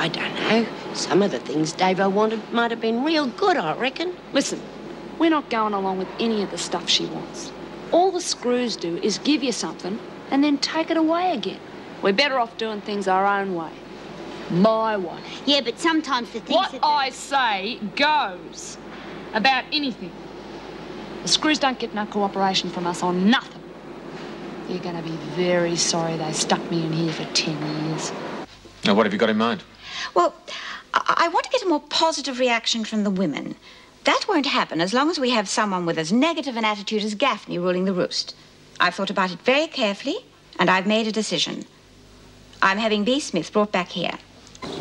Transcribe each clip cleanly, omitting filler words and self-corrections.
I don't know. Some of the things Davo wanted might have been real good, I reckon. Listen, we're not going along with any of the stuff she wants. All the screws do is give you something and then take it away again. We're better off doing things our own way. My way. Yeah, but sometimes the things What I say goes about anything. The screws don't get no cooperation from us on nothing. They're going to be very sorry they stuck me in here for 10 years. Now, what have you got in mind? Well, I want to get a more positive reaction from the women. That won't happen as long as we have someone with as negative an attitude as Gaffney ruling the roost. I've thought about it very carefully, and I've made a decision. I'm having B. Smith brought back here.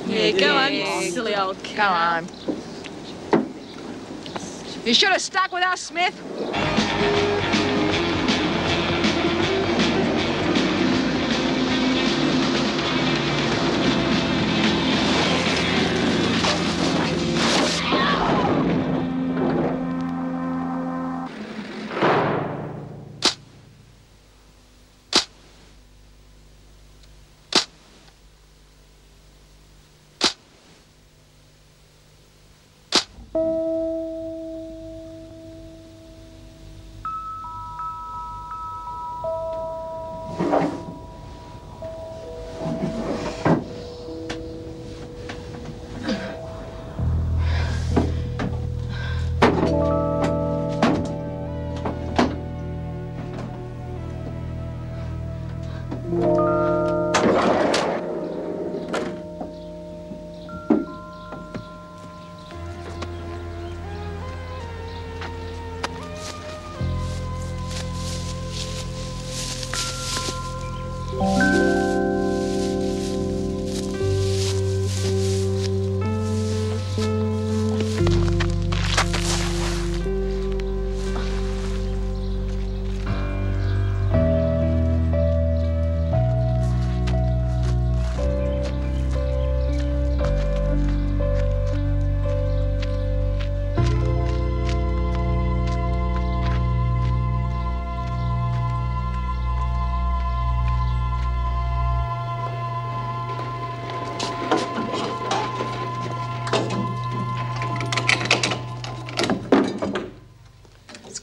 Yeah, go on, you silly old cow. Go on. You should have stuck with us, Smith.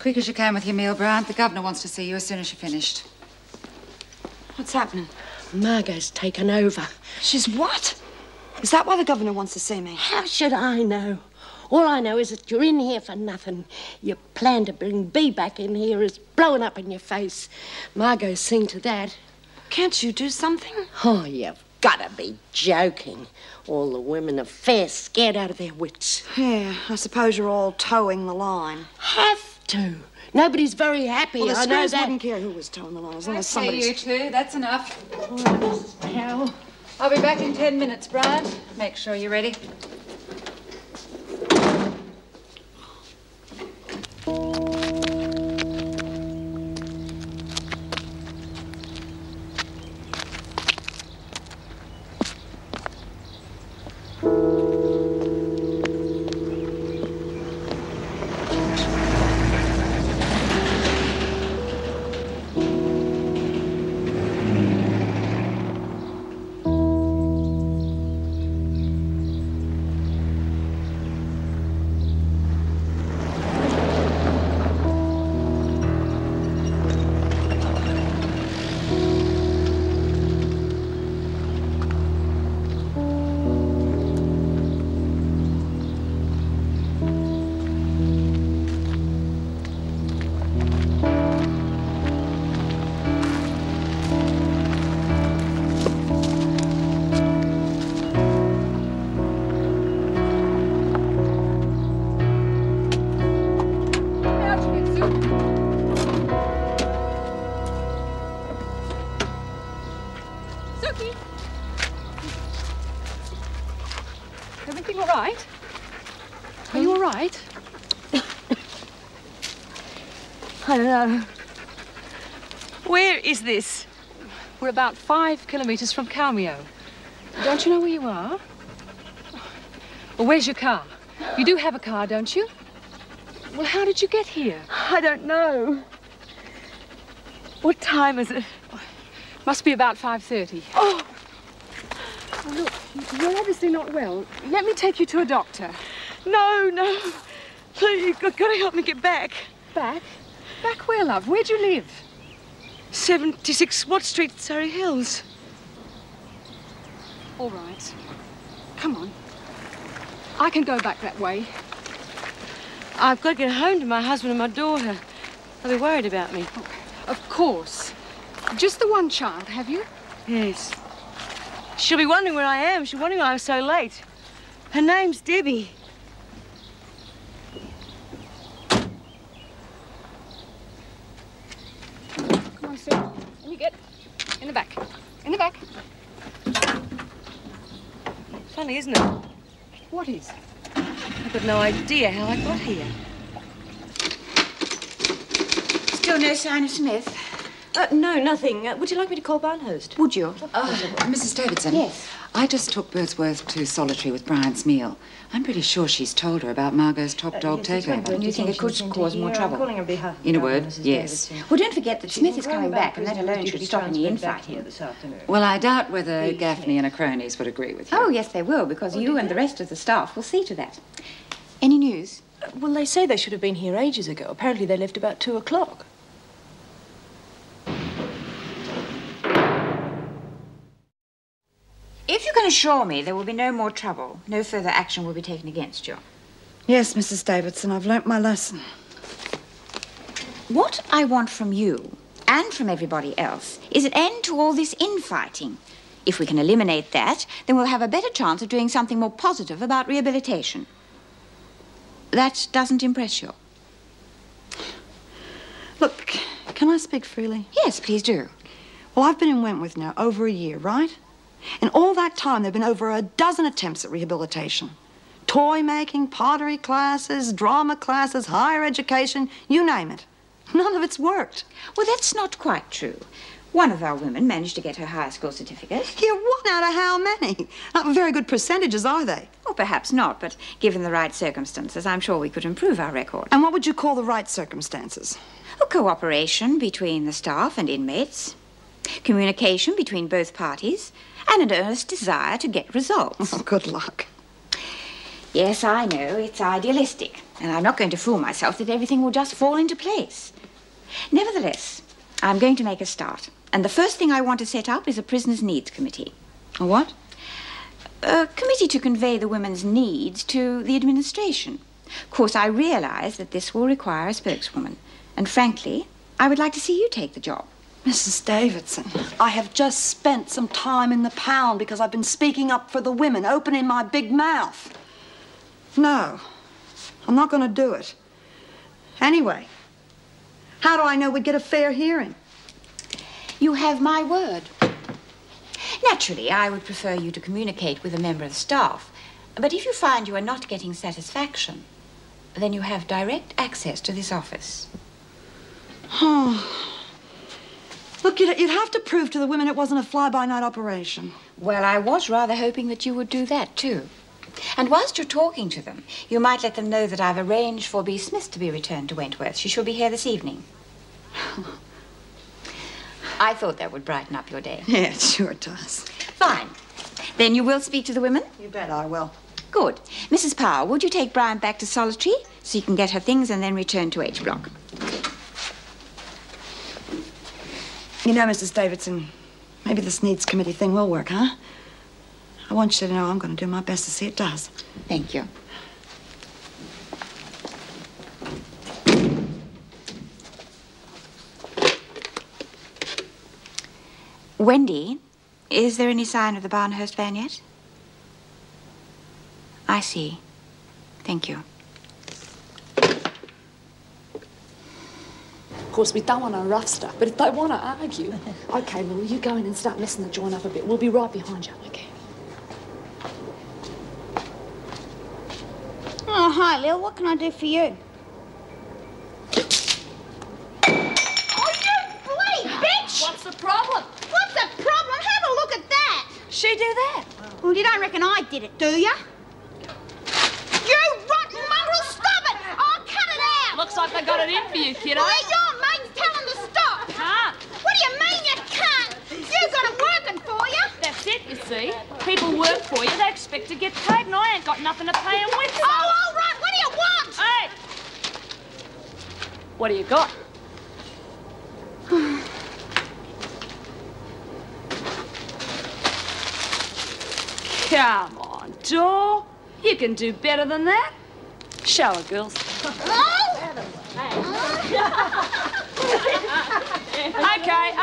Quick as you can with your meal, Bryant. The governor wants to see you as soon as you're finished. What's happening? Margot's taken over. She's what? Is that why the governor wants to see me? How should I know? All I know is that you're in here for nothing. Your plan to bring Bea back in here is blowing up in your face. Margot's seen to that. Can't you do something? Oh, you've got to be joking. All the women are fair scared out of their wits. Yeah, I suppose you're all towing the line. Have to. Nobody's very happy, Well, the I know screws that. wouldn't care who was towing the line as long as Okay, somebody's... you two, that's enough. All right, Mrs. Powell. I'll be back in 10 minutes, Bryant. Make sure you're ready. Everything all right? Are you all right? I don't know. Where is this? We're about 5 kilometres from Calmio. Don't you know where you are? Well, where's your car? You do have a car, don't you? Well, how did you get here? I don't know. What time is it? Must be about 5:30. Oh! Oh, look, you're obviously not well. Let me take you to a doctor. No, no. Please, you've got to help me get back. Back? Back where, love? Where do you live? 76 Watt Street, Surrey Hills. All right. Come on. I can go back that way. I've got to get home to my husband and my daughter. They'll be worried about me. Oh, of course. Just the one child, have you? Yes. She'll be wondering where I am. She's wondering why I'm so late. Her name's Debbie. Come on, Sue. Let me get in the back. In the back. Funny, isn't it? What is? I've got no idea how I got here. Still no sign of Smith? No, nothing. Would you like me to call Barnhurst? Would you? Mrs. Davidson. Yes. I just took Birdsworth to Solitary with Bryant's meal. I'm pretty sure she's told her about Margot's top dog takeover. And you think it could cause more trouble? I'm calling her behalf. In a word, yes. Well, don't forget that Smith is coming back, and that alone should stop any infighting. This afternoon. Well, I doubt whether Gaffney and her cronies would agree with you. Oh, yes, they will, because you and the rest of the staff will see to that. Any news? Well, they say they should have been here ages ago. Apparently they left about 2 o'clock. If you can assure me there will be no more trouble, no further action will be taken against you. Yes, Mrs. Davidson, I've learnt my lesson. What I want from you, and from everybody else, is an end to all this infighting. If we can eliminate that, then we'll have a better chance of doing something more positive about rehabilitation. That doesn't impress you? Look, can I speak freely? Yes, please do. Well, I've been in Wentworth now over a year, right? In all that time, there have been over a dozen attempts at rehabilitation. Toy making, pottery classes, drama classes, higher education, you name it. None of it's worked. Well, that's not quite true. One of our women managed to get her high school certificate. Yeah, one out of how many? Not very good percentages, are they? Oh, perhaps not, but given the right circumstances, I'm sure we could improve our record. And what would you call the right circumstances? A cooperation between the staff and inmates, communication between both parties, and an earnest desire to get results. Oh, good luck. Yes, I know, it's idealistic, and I'm not going to fool myself that everything will just fall into place. Nevertheless, I'm going to make a start, and the first thing I want to set up is a prisoners' needs committee. A what? A committee to convey the women's needs to the administration. Of course, I realize that this will require a spokeswoman, and frankly, I would like to see you take the job. Mrs. Davidson, I have just spent some time in the pound because I've been speaking up for the women, opening my big mouth. No, I'm not going to do it. Anyway, how do I know we'd get a fair hearing? You have my word. Naturally, I would prefer you to communicate with a member of the staff, but if you find you are not getting satisfaction, then you have direct access to this office. Oh. Look, you'd have to prove to the women it wasn't a fly-by-night operation. Well, I was rather hoping that you would do that, too. And whilst you're talking to them, you might let them know that I've arranged for B. Smith to be returned to Wentworth. She shall be here this evening. I thought that would brighten up your day. Yeah, it sure does. Fine. Then you will speak to the women? You bet I will. Good. Mrs. Powell, would you take Bryant back to Solitary so you can get her things and then return to H Block? You know, Mrs. Davidson, maybe this needs committee thing will work, huh? I want you to know I'm going to do my best to see it does. Thank you. Wendy, is there any sign of the Barnhurst van yet? I see. Thank you. Of course, we don't want to rough stuff, but if they want to argue... OK, Lil, you go in and start messing the joint up a bit. We'll be right behind you, OK? Oh, hi, Lil. What can I do for you? Oh, you bloody bitch! What's the problem? What's the problem? Have a look at that. She do that? Well, you don't reckon I did it, do you? You rotten mongrel, stop it! Oh, cut it out! Looks like they got it in for you, kiddo. Well, your mate's telling to stop. Can't. What do you mean you can't? You got it working for you. That's it. You see. People work for you, they expect to get paid, and I ain't got nothing to pay them with. So... Oh, all right, what do you want? Hey! What do you got? Come on, Dor. You can do better than that. Show her, girls.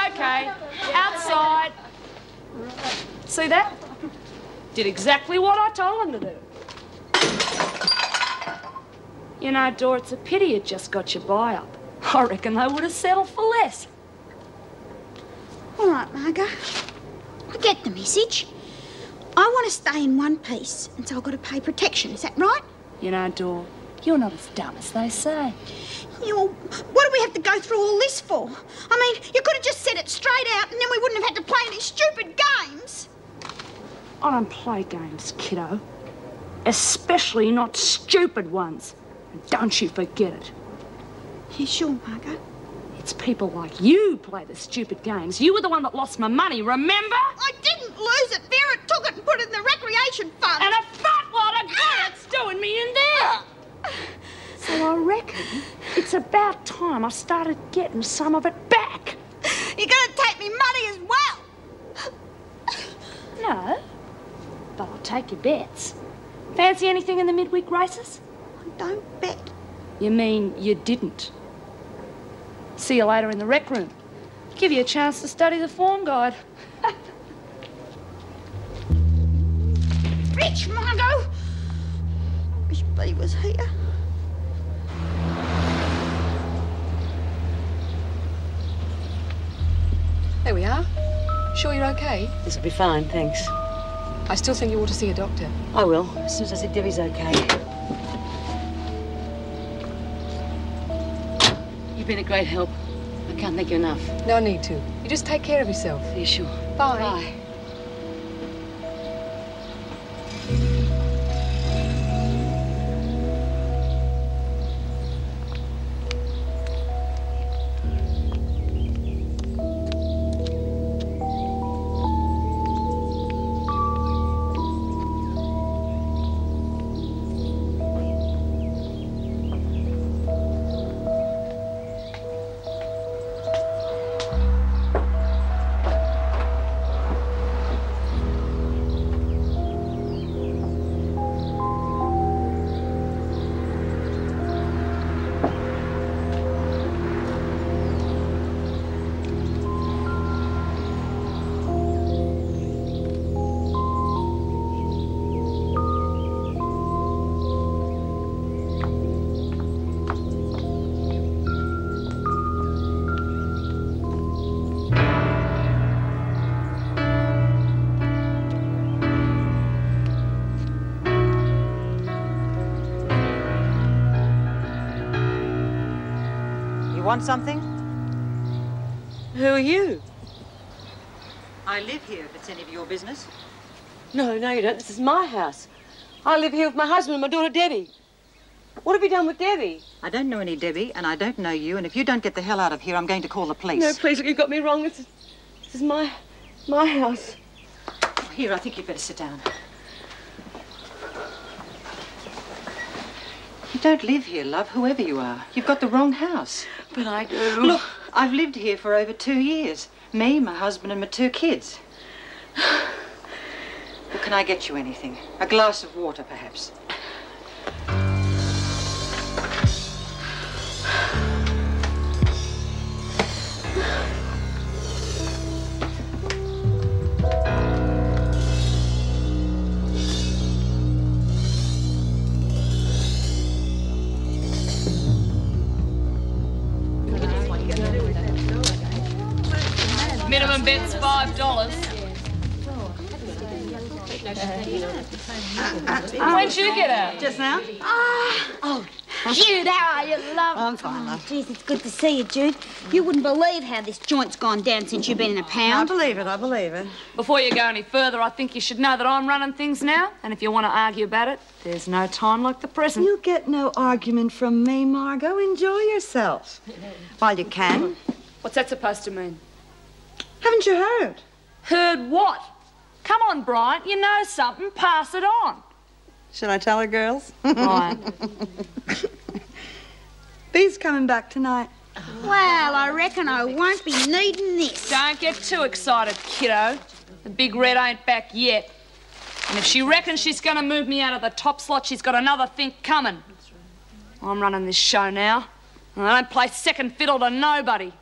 Okay. Outside. See that? Did exactly what I told them to do. You know, Dor, it's a pity it just got your buy-up. I reckon they would have settled for less. All right, Margot. I get the message. I want to stay in one piece, and so I've got to pay protection. Is that right? You know, Dor, you're not as dumb as they say. Yeah, well, what do we have to go through all this for? I mean, you could have just said it straight out, and then we wouldn't have had to play any stupid games. I don't play games, kiddo. Especially not stupid ones. And don't you forget it. You sure, Margot? It's people like you play the stupid games. You were the one that lost my money, remember? I didn't lose it. Vera took it and put it in the recreation fund. And a fat lot of good it's doing me in there. So I reckon it's about time I started getting some of it back. You're going to take me money as well. No, but I'll take your bets. Fancy anything in the midweek races? I don't bet. You mean you didn't? See you later in the rec room. Give you a chance to study the form guide. Rich, Margot! Wish Bea was here. There we are. Sure you're okay? This'll be fine, thanks. I still think you ought to see a doctor. I will, as soon as I see Debbie's okay. You've been a great help. I can't thank you enough. No need to. You just take care of yourself. Yeah, sure. Bye. Bye. Want something? Who are you? I live here, if it's any of your business. No, you don't. This is my house. I live here with my husband and my daughter Debbie. What have you done with Debbie? I don't know any Debbie, and I don't know you, and if you don't get the hell out of here, I'm going to call the police. No, please, look, you've got me wrong. This is my house. Oh, here, I think you'd better sit down. You don't live here, love, whoever you are. You've got the wrong house. But I do. Look, I've lived here for over 2 years. Me, my husband, and my 2 kids. Well, can I get you anything? A glass of water, perhaps? Minimum bet's $5. When'd you get out? Just now? Oh, Jude, how are you, love? I'm fine, love. Geez, it's good to see you, Jude. You wouldn't believe how this joint's gone down since you've been in a pound. I believe it. Before you go any further, I think you should know that I'm running things now. And if you want to argue about it, there's no time like the present. You get no argument from me, Margot. Enjoy yourself. While you can. What's that supposed to mean? Haven't you heard? Heard what? Come on, Bryant, you know something, pass it on. Shall I tell her, girls? Bryant. Bee's coming back tonight. Well, I reckon I won't be needing this. Don't get too excited, kiddo. The big red ain't back yet. And if she reckons she's going to move me out of the top slot, she's got another think coming. I'm running this show now, and I don't play second fiddle to nobody.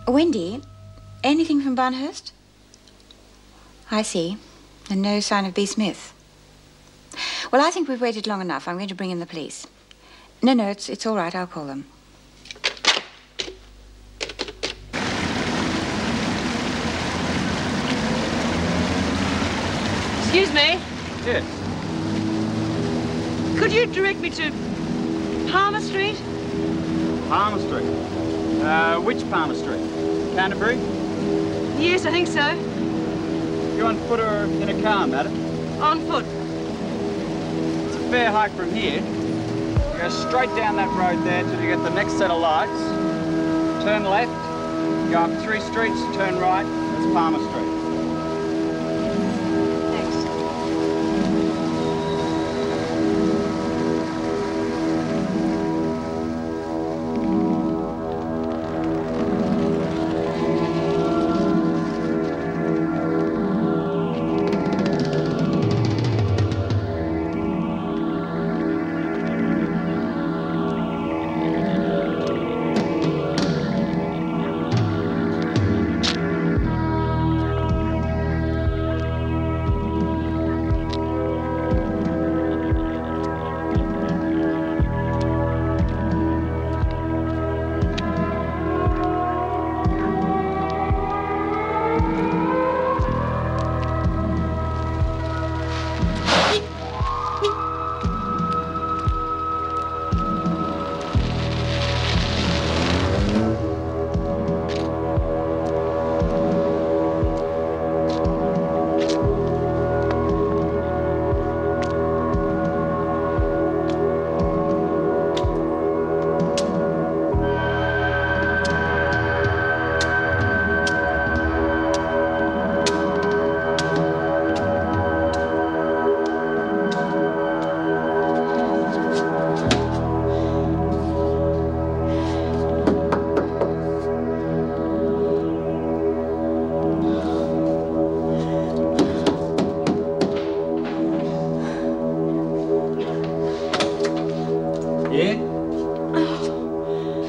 Wendy, anything from Barnhurst? I see. And no sign of B. Smith. Well, I think we've waited long enough. I'm going to bring in the police. No, it's all right. I'll call them. Excuse me. Yes. Could you direct me to Palmer Street? Palmer Street. Which Palmer Street? Canterbury? Yes, I think so. You on foot or in a car, madam? On foot. It's a fair hike from here. You go straight down that road there till you get the next set of lights. Turn left, go up 3 streets, turn right. That's Palmer Street.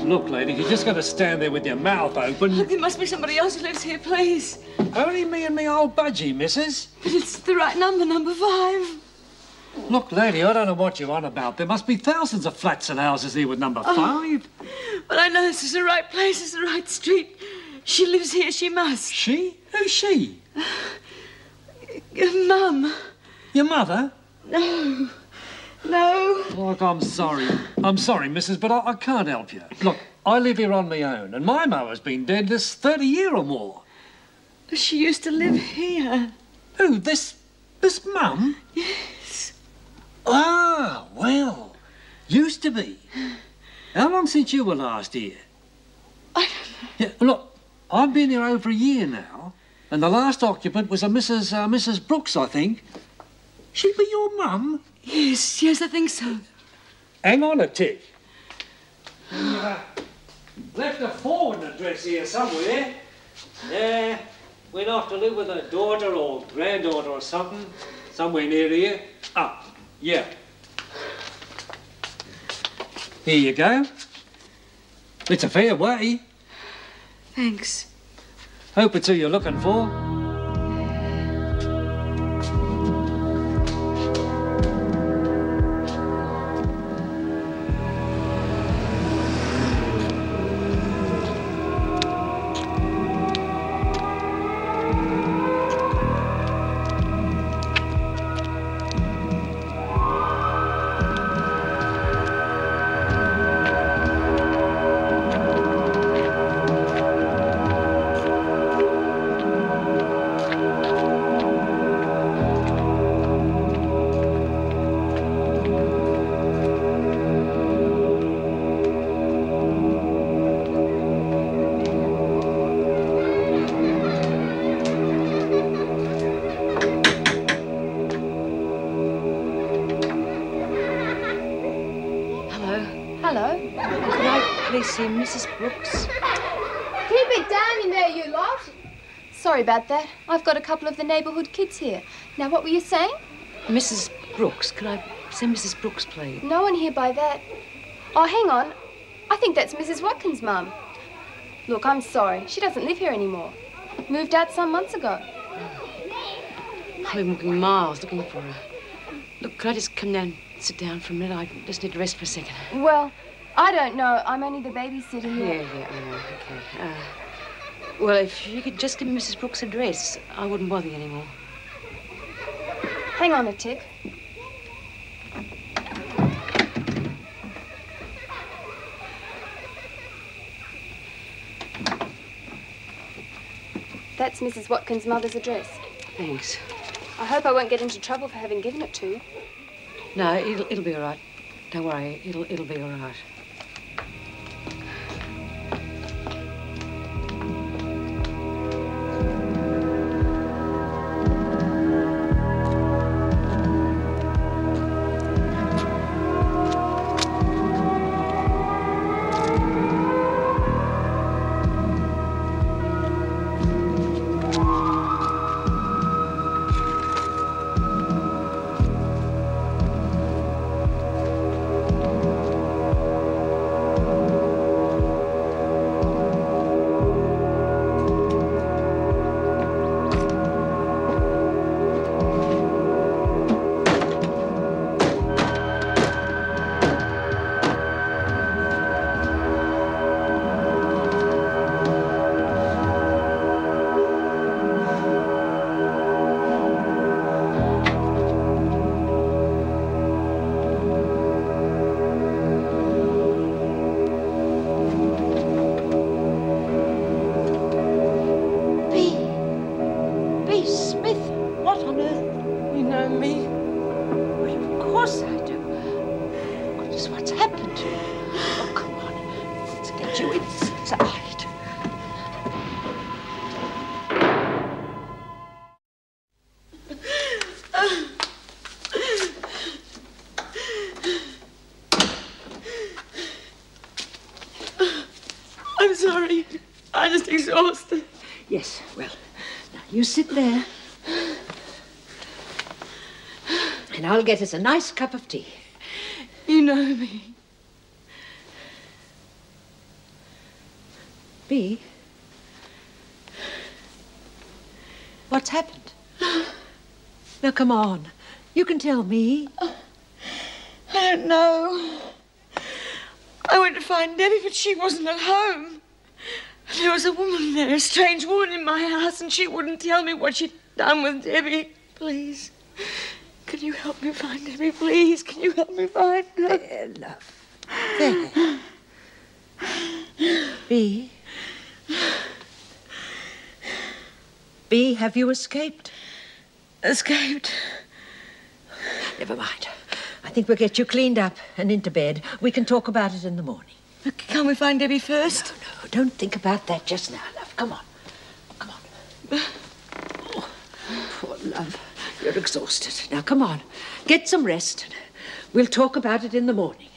Look, lady, you're just going to stand there with your mouth open. Look, there must be somebody else who lives here, please. Only me and me old budgie, missus. But it's the right number, number 5. Look, lady, I don't know what you're on about. There must be thousands of flats and houses here with number 5. But I know this is the right place, it's the right street. She lives here, she must. She? Who's she? Your mum. Your mother? No. No. Look, I'm sorry. I'm sorry, missus, but I can't help you. Look, I live here on my own, and my mother's been dead this 30 year or more. She used to live here. Who, this mum? Yes. Ah, well, used to be. How long since you were last here? I don't know. Yeah, look, I've been here over a year now, and the last occupant was a Mrs. Brooks, I think. She be your mum? Yes, yes, I think so. Hang on a tick. Left a forward address here somewhere. Yeah, went off to live with a daughter or granddaughter or something, somewhere near here. Ah, yeah, Here you go. It's a fair way. Thanks. Hope it's who you're looking for. See Mrs. Brooks. Keep it down in there, you lot. Sorry about that. I've got a couple of the neighbourhood kids here. Now, what were you saying? Mrs. Brooks. Could I see Mrs. Brooks, please? No one here by that. Oh, hang on. I think that's Mrs. Watkins' mum. Look, I'm sorry. She doesn't live here anymore. Moved out some months ago. I've been walking miles looking for her. Look, could I just come down and sit down for a minute? I just need to rest for a second. Well, I don't know. I'm only the babysitter here. Yeah, I know. Okay. Well, if you could just give me Mrs. Brooks' address, I wouldn't bother you anymore. Hang on a tick. That's Mrs. Watkins' mother's address. Thanks. I hope I won't get into trouble for having given it to you. No, it'll be all right. Don't worry. It'll be all right. I'm sorry. I'm just exhausted. Yes, well, now you sit there. And I'll get us a nice cup of tea. You know me. Bea? What's happened? Now, come on. You can tell me. I don't know. I went to find Debbie, but she wasn't at home. There was a woman there, a strange woman in my house, and she wouldn't tell me what she'd done with Debbie. Please, can you help me find Debbie, please? Can you help me find her? There, love. There. Bea? Bea, have you escaped? Escaped? Never mind. I think we'll get you cleaned up and into bed. We can talk about it in the morning. Can't we find Debbie first? No, don't think about that just now, love. Come on. Come on. Oh, poor love. You're exhausted. Now, come on. Get some rest. We'll talk about it in the morning.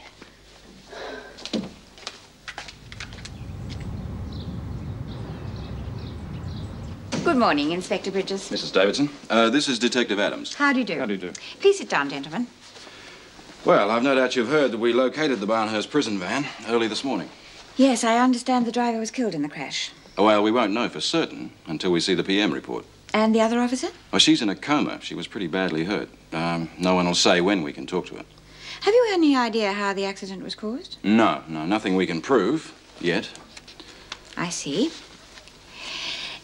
Good morning, Inspector Bridges. Mrs. Davidson, this is Detective Adams. How do you do? How do you do? Please sit down, gentlemen. Well, I've no doubt you've heard that we located the Barnhurst prison van early this morning. Yes, I understand the driver was killed in the crash. Well, we won't know for certain until we see the PM report. And the other officer? Well, she's in a coma. She was pretty badly hurt. No one will say when we can talk to her. Have you any idea how the accident was caused? No, nothing we can prove yet. I see.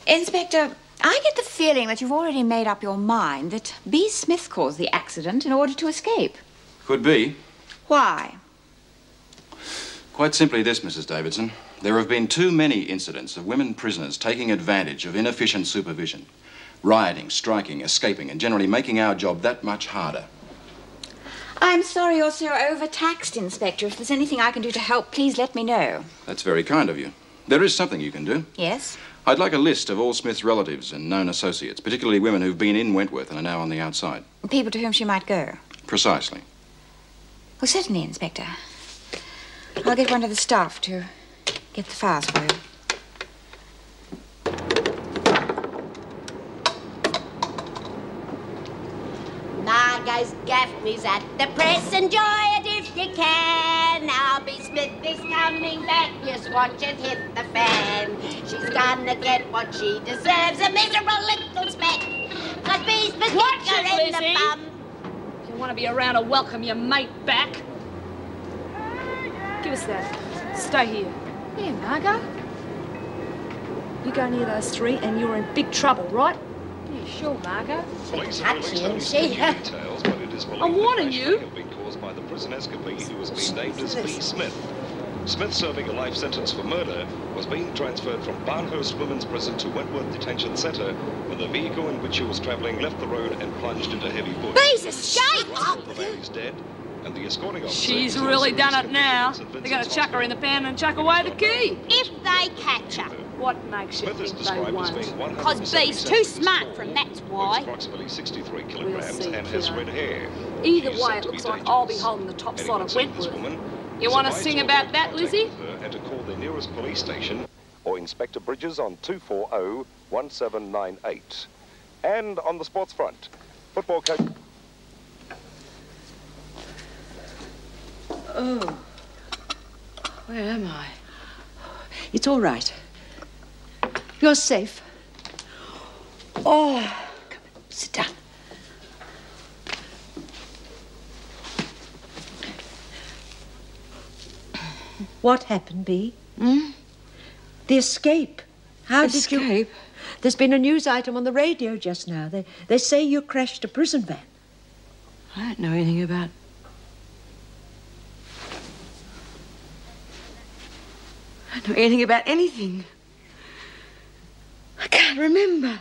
Inspector, I get the feeling that you've already made up your mind that B. Smith caused the accident in order to escape. Could be. Why? Quite simply this, Mrs. Davidson. There have been too many incidents of women prisoners taking advantage of inefficient supervision, rioting, striking, escaping, and generally making our job that much harder. I'm sorry you're so overtaxed, Inspector. If there's anything I can do to help, please let me know. That's very kind of you. There is something you can do. Yes? I'd like a list of all Smith's relatives and known associates, particularly women who've been in Wentworth and are now on the outside. People to whom she might go. Precisely. Well, certainly, Inspector. I'll get one of the staff to get the files for you. Margot's Gaffney's at the press. Enjoy it if you can. Now B. Smith is coming back. Just watch it hit the fan. She's gonna get what she deserves. A miserable little speck. 'Cause B. Smith Watch kicked her it, in the Lizzie. bum. If you want to be around to welcome your mate back, give us that. Stay here. Here, Margot. You go near those three and you're in big trouble, right? Yeah, sure, Margot. Touchy, isn't she? I'm warning you. Been caused by the prison escapee who was being named as B. Smith. Smith, serving a life sentence for murder, was being transferred from Barnhurst Women's Prison to Wentworth Detention Centre when the vehicle in which he was travelling left the road and plunged into heavy bush. B's escaped! The man is dead, and the escorting officer... She's really done it now. They're going to chuck her in the pan and chuck away the key. If they catch her. What makes you think they won't? Because B's too smart for 'em, that's why. Approximately 63 kilograms and has red hair. Either way, it looks like I'll be holding the top slot of Wentworth. You want to sing about that, Lizzie? And to call the nearest police station or Inspector Bridges on 240-1798. And on the sports front, football coach... Oh. Where am I? It's all right. You're safe. Oh, come on, sit down. What happened, Bea? The escape. How did you... Escape? There's been a news item on the radio just now. They say you crashed a prison van. I don't know anything about... I don't know anything about anything. I can't remember.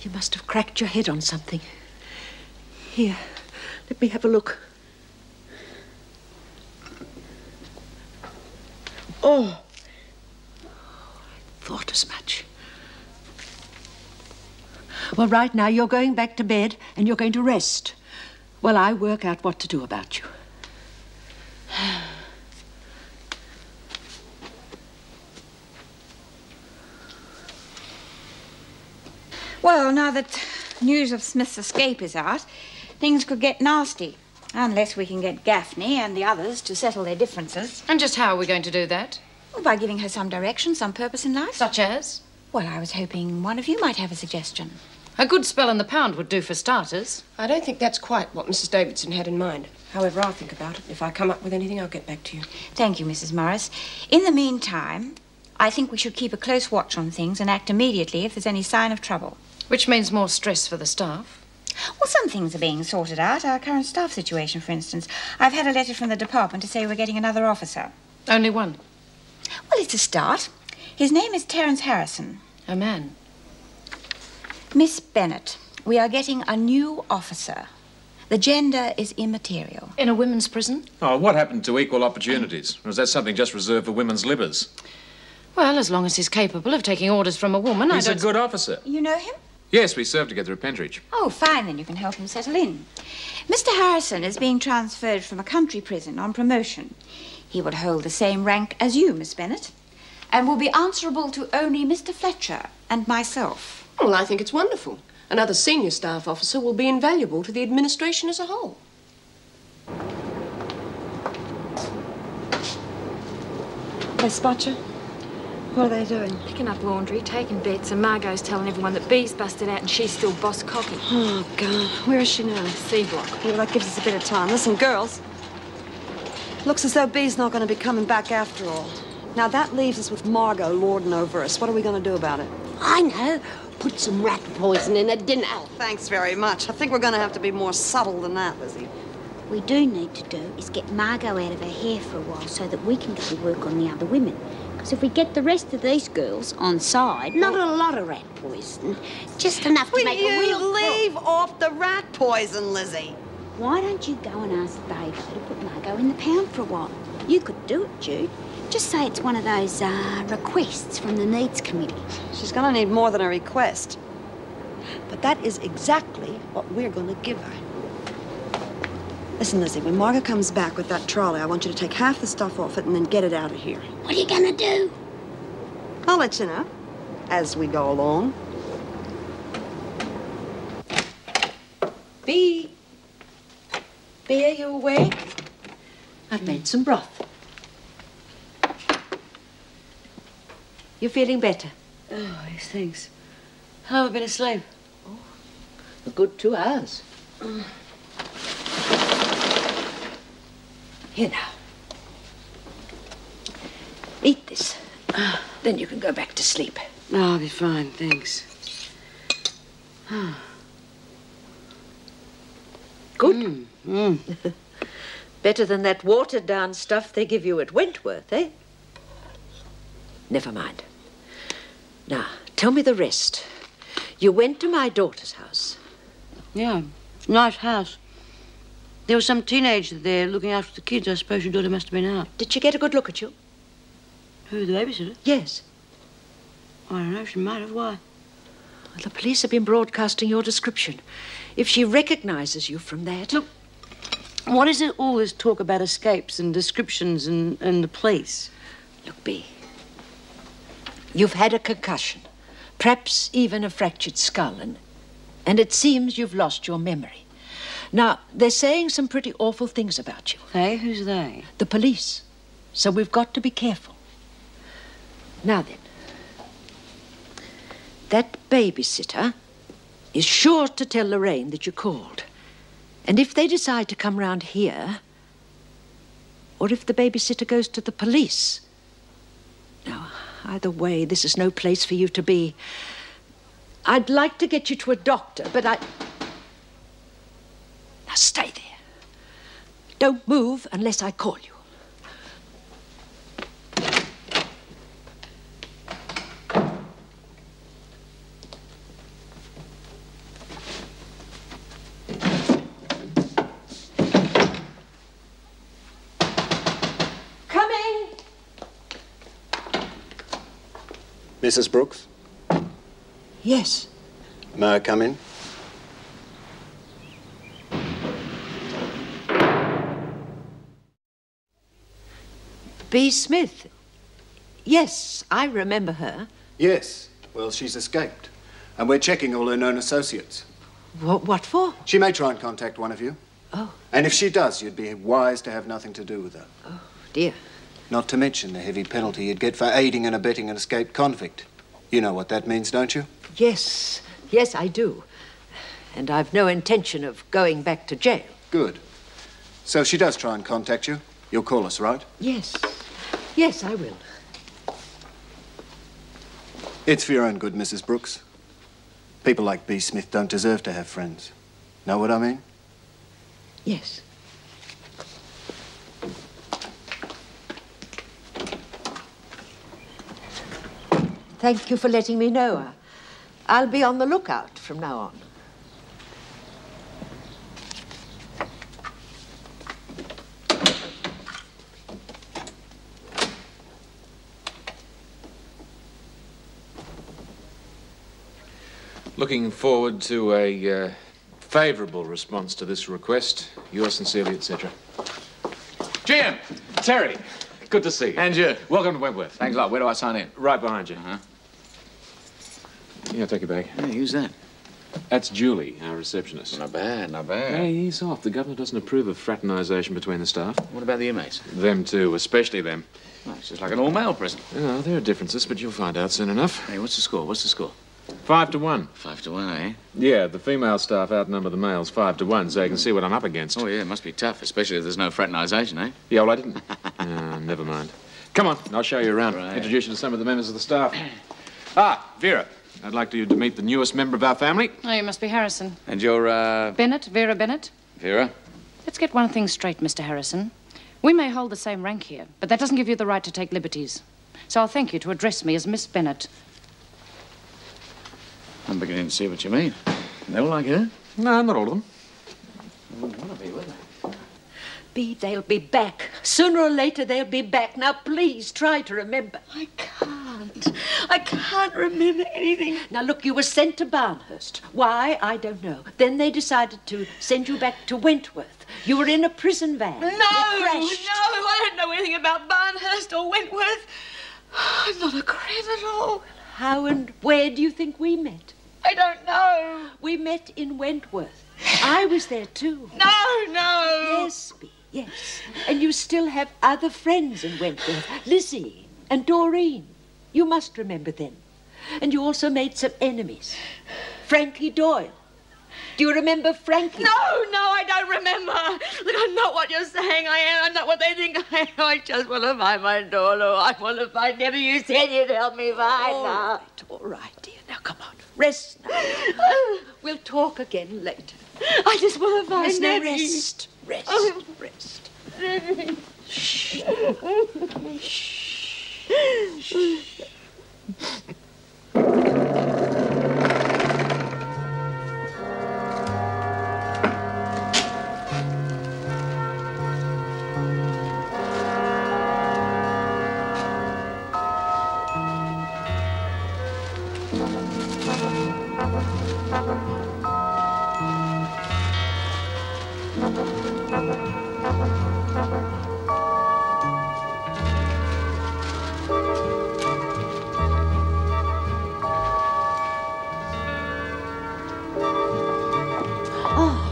You must have cracked your head on something. Here, let me have a look. Oh. I thought as much. Well, right now, you're going back to bed and you're going to rest while I work out what to do about you. Well, now that news of Smith's escape is out, things could get nasty. Unless we can get Gaffney and the others to settle their differences. And just how are we going to do that? Well, by giving her some direction, some purpose in life. Such as? Well, I was hoping one of you might have a suggestion. A good spell in the pound would do for starters. I don't think that's quite what Mrs. Davidson had in mind. However, I'll think about it. If I come up with anything, I'll get back to you. Thank you, Mrs. Morris. In the meantime, I think we should keep a close watch on things and act immediately if there's any sign of trouble. Which means more stress for the staff. Well, some things are being sorted out. Our current staff situation, for instance. I've had a letter from the department to say we're getting another officer. Only one? Well, it's a start. His name is Terence Harrison. A man. Miss Bennett, we are getting a new officer. The gender is immaterial. In a women's prison? Oh, what happened to equal opportunities? Or is that something just reserved for women's libbers? Well, as long as he's capable of taking orders from a woman, He's a good officer. You know him? Yes, we served together at Pentridge. Oh, fine, then you can help him settle in. Mr. Harrison is being transferred from a country prison on promotion. He will hold the same rank as you, Miss Bennett, and will be answerable to only Mr. Fletcher and myself. Well, I think it's wonderful. Another senior staff officer will be invaluable to the administration as a whole. They spot you? What are they doing? Picking up laundry, taking bets, and Margot's telling everyone that Bee's busted out and she's still boss cocky. Oh, God. Where is she now? C block. Well, that gives us a bit of time. Listen, girls. Looks as though Bee's not going to be coming back after all. Now, that leaves us with Margot lording over us. What are we going to do about it? I know. Put some rat poison in a dinner. Thanks very much. I think we're going to have to be more subtle than that, Lizzie. What we do need to do is get Margot out of her hair for a while so that we can go to work on the other women. Because if we get the rest of these girls on side... Not a lot of rat poison. Just enough to make a real... Will you leave off the rat poison, Lizzie? Why don't you go and ask Dave to put Margot in the pound for a while? You could do it, Jude. Just say it's one of those requests from the Needs Committee. She's going to need more than a request. But that is exactly what we're going to give her. Listen, Lizzie, when Margot comes back with that trolley, I want you to take half the stuff off it and then get it out of here. What are you going to do? I'll let you know as we go along. Bee, are you awake? I've made some broth. You feeling better? Oh, yes, thanks. How have I been asleep? Oh, a good 2 hours. Here now. Eat this. Then you can go back to sleep. No, I'll be fine, thanks. Good. Better than that watered-down stuff they give you at Wentworth, eh? Never mind. Now, tell me the rest. You went to my daughter's house. Yeah, nice house. There was some teenager there looking after the kids. I suppose your daughter must have been out. Did she get a good look at you? Who, the babysitter? Yes. I don't know, she might have. Why? Well, the police have been broadcasting your description. If she recognizes you from that... Look, what is it all this talk about escapes and descriptions and the police? Look, Bee, you've had a concussion, perhaps even a fractured skull, and it seems you've lost your memory. Now, they're saying some pretty awful things about you. They? Who's they? The police. So we've got to be careful. Now then, that babysitter is sure to tell Lorraine that you called. And if they decide to come round here, or if the babysitter goes to the police... Now, either way, this is no place for you to be. I'd like to get you to a doctor, but Now, stay there. Don't move unless I call you. Mrs. Brooks? Yes. May I come in? Bee Smith. Yes, I remember her. Yes. Well, she's escaped. And we're checking all her known associates. What for? She may try and contact one of you. Oh. And if she does, you'd be wise to have nothing to do with her. Oh, dear. Not to mention the heavy penalty you'd get for aiding and abetting an escaped convict. You know what that means, don't you? Yes. Yes, I do. And I've no intention of going back to jail. Good. So if she does try and contact you, you'll call us, right? Yes. Yes, I will. It's for your own good, Mrs. Brooks. People like Bee Smith don't deserve to have friends. Know what I mean? Yes. Thank you for letting me know. I'll be on the lookout from now on. Looking forward to a favourable response to this request. Yours sincerely, etc. Jim! Terry! Good to see you. And you. Welcome to Wentworth. Thanks a lot. Where do I sign in? Right behind you. Uh-huh. Yeah, take your bag. Hey, who's that? That's Julie, our receptionist. Not bad, not bad. Hey, ease off. The governor doesn't approve of fraternisation between the staff. What about the inmates? Them too, especially them. Well, it's just like an all-male prison. Yeah, there are differences, but you'll find out soon enough. Hey, what's the score? What's the score? 5 to 1. 5 to 1, eh? Yeah, the female staff outnumber the males 5 to 1, so you can see what I'm up against. Oh, yeah, it must be tough, especially if there's no fraternisation, eh? Yeah, well, I didn't. Never mind. Come on, I'll show you around. Right. Introduce you to some of the members of the staff. Ah, Vera. I'd like you to meet the newest member of our family. Oh, you must be Harrison. And you're, Bennett, Vera Bennett. Vera? Let's get one thing straight, Mr. Harrison. We may hold the same rank here, but that doesn't give you the right to take liberties. So I'll thank you to address me as Miss Bennett. I'm beginning to see what you mean. They all like her? No, not all of them. I wouldn't want to be with her. Bea, they'll be back. Sooner or later, they'll be back. Now, please, try to remember. I can't remember anything. Now, look, you were sent to Barnhurst. Why? I don't know. Then they decided to send you back to Wentworth. You were in a prison van. No, I don't know anything about Barnhurst or Wentworth. I'm not a criminal. How and where do you think we met? I don't know. We met in Wentworth. I was there, too. No. Yes, Bea, yes. And you still have other friends in Wentworth. Lizzie and Doreen. You must remember them. And you also made some enemies. Frankie Doyle. Do you remember Frankie? No, I don't remember. Look, I'm not what you're saying I am. I'm not what they think I am. I just want to find my daughter. I want to find Debbie. You said you'd help me find her. All right, dear. Now, come on. Rest now. We'll talk again later. I just want to find Now, Debbie. rest. Rest. Rest. Shh. Shh.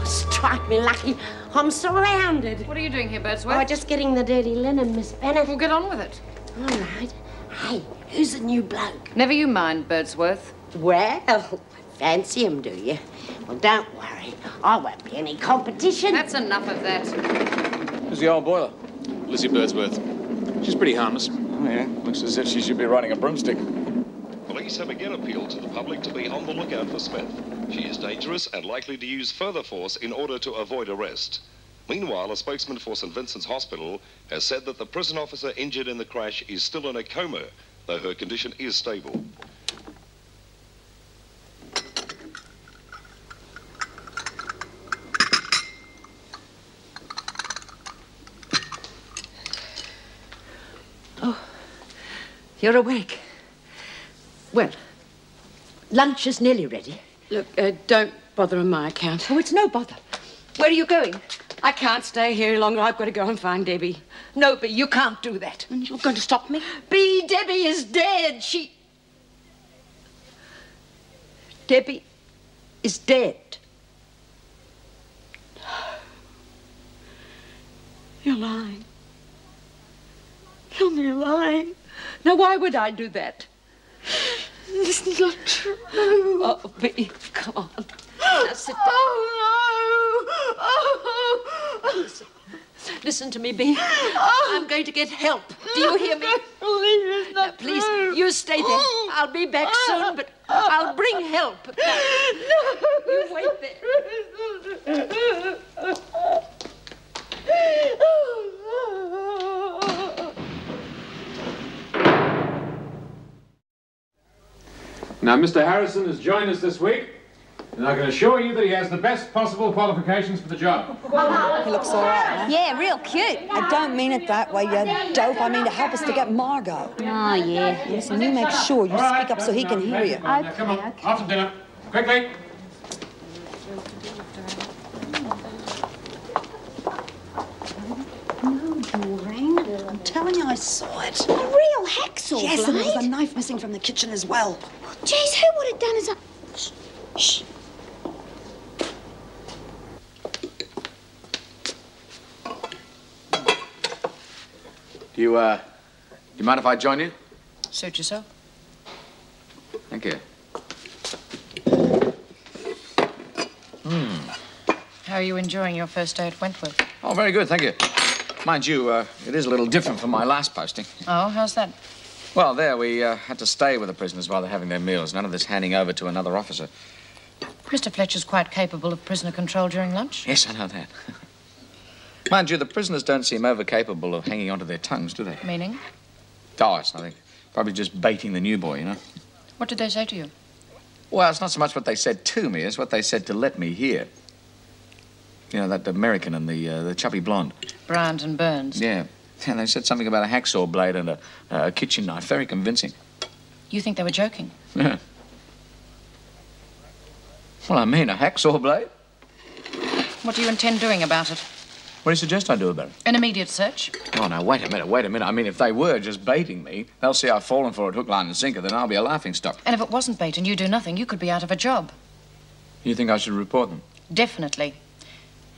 Strike me lucky. I'm surrounded. What are you doing here, Birdsworth? Oh, just getting the dirty linen, Miss Bennett. Well, get on with it. All right. Hey, who's the new bloke? Never you mind, Birdsworth. Well, fancy him, do you? Well, don't worry. I won't be any competition. That's enough of that. Who's the old boiler? Lizzie Birdsworth. She's pretty harmless. Oh, yeah. Looks as if she should be riding a broomstick. Police have again appealed to the public to be on the lookout for Smith. She is dangerous and likely to use further force in order to avoid arrest. Meanwhile, a spokesman for St. Vincent's Hospital has said that the prison officer injured in the crash is still in a coma, though her condition is stable. Oh, you're awake. Well, lunch is nearly ready. Look, don't bother on my account. Oh, it's no bother. Where are you going? I can't stay here longer. I've got to go and find Debbie. No, Bea, you can't do that. And you're going to stop me? Bea, Debbie is dead. Debbie is dead. You're lying. Tell me you're lying. Now, why would I do that? This is not true. Oh, Bea, come on. Now, sit down. Listen to me, Bea. I'm going to get help. Do you hear me? Please, now, please, you stay there. I'll be back soon, but I'll bring help. Now, you wait there. Now, Mr. Harrison has joined us this week, and I can assure you that he has the best possible qualifications for the job. He looks all right. Yeah, real cute. I don't mean it that way, you dope. I mean to help us to get Margot. Oh, yeah. Listen, you make sure you speak up so he can hear you. Now, come on, off to dinner. Quickly. Doreen. I'm telling you, I saw it. A real hacksaw Yes, blade? and there was a knife missing from the kitchen as well. Geez, who would have done as a... Shh. Do you mind if I join you? Suit yourself. Thank you. How are you enjoying your first day at Wentworth? Oh, very good, thank you. Mind you, it is a little different from my last posting. Oh, how's that? Well, there, we had to stay with the prisoners while they're having their meals. None of this handing over to another officer. Mr. Fletcher's quite capable of prisoner control during lunch. Yes, I know that. Mind you, the prisoners don't seem over-capable of hanging onto their tongues, do they? Meaning? Oh, it's nothing. Probably just baiting the new boy, you know? What did they say to you? Well, it's not so much what they said to me as what they said to let me hear. You know, that American and the chubby blonde. Bryant and Burns. Yeah. And they said something about a hacksaw blade and a kitchen knife. Very convincing. You think they were joking? Yeah. Well, I mean, a hacksaw blade. What do you intend doing about it? What do you suggest I do about it? An immediate search? Oh, now, wait a minute. I mean, if they were just baiting me, they'll see I've fallen for it hook, line and sinker, then I'll be a laughingstock. And if it wasn't bait and you do nothing, you could be out of a job. You think I should report them? Definitely.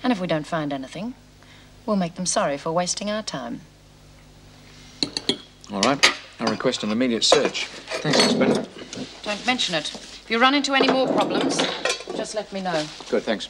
And if we don't find anything, we'll make them sorry for wasting our time. All right. I'll request an immediate search. Thanks, Miss Bennett. Don't mention it. If you run into any more problems, just let me know. Good, thanks.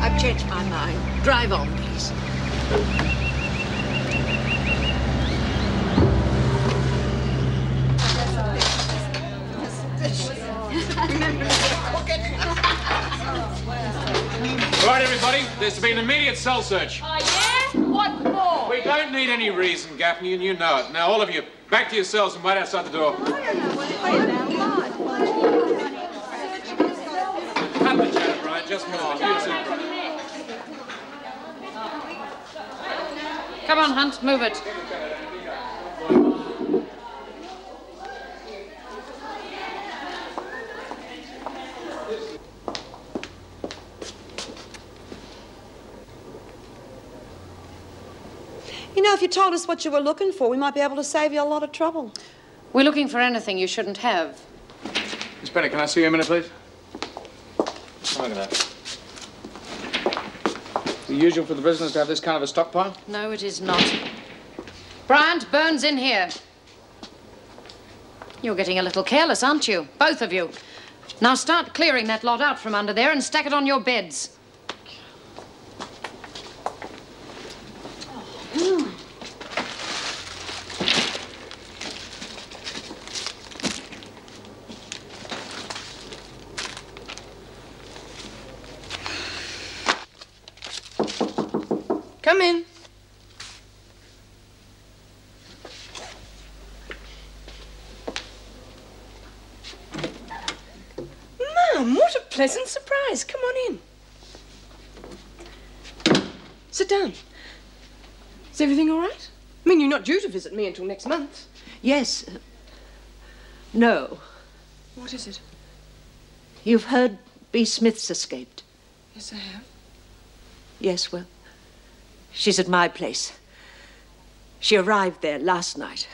I've changed my mind. Drive on, please. All right, everybody, there's to be an immediate cell search. Oh, yeah? What for? We don't need any reason, Gaffney, and you know it. Now, all of you, back to your cells and wait outside the door. Cut the chatter, Brian. Just come on. You too. Come on, Hunt, move it. You know, if you told us what you were looking for, we might be able to save you a lot of trouble. We're looking for anything you shouldn't have. Miss Bennett, can I see you a minute, please? Look at that. The usual for the prisoners to have this kind of a stockpile? No, it is not. Bryant, Burns, in here. You're getting a little careless, aren't you? Both of you. Now start clearing that lot out from under there and stack it on your beds. Come in. Mum, what a pleasant surprise. Come on in. Sit down. Is everything all right? I mean, you're not due to visit me until next month. Yes. No. What is it? You've heard B. Smith's escaped. Yes, I have. Yes, well, she's at my place. She arrived there last night.